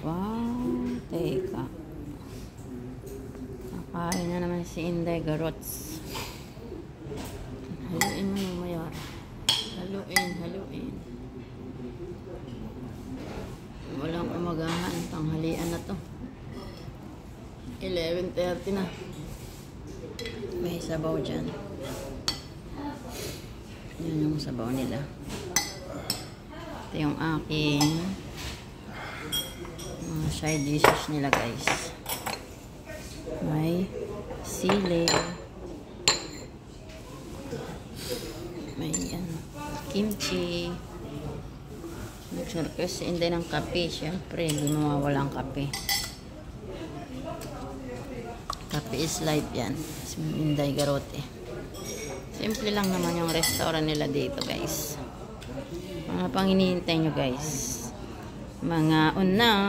Wow, teka. Nakain na naman si Inday Garots. Haluin mo yung mayar. Haluin. Walang umagahan. Tanghalian na to. 11:30 na. May sabaw dyan. Yan yung sabaw nila. Ito yung aking side dishes nila, guys. May sili. May kimchi. Nag-request si Inday ng kape. Siyempre, hindi mawawala ang kape. Kape is life yan. Inday Garote. Simple lang naman yung restaurant nila dito, guys. Mga pang hinihintay nyo, guys. Mga unang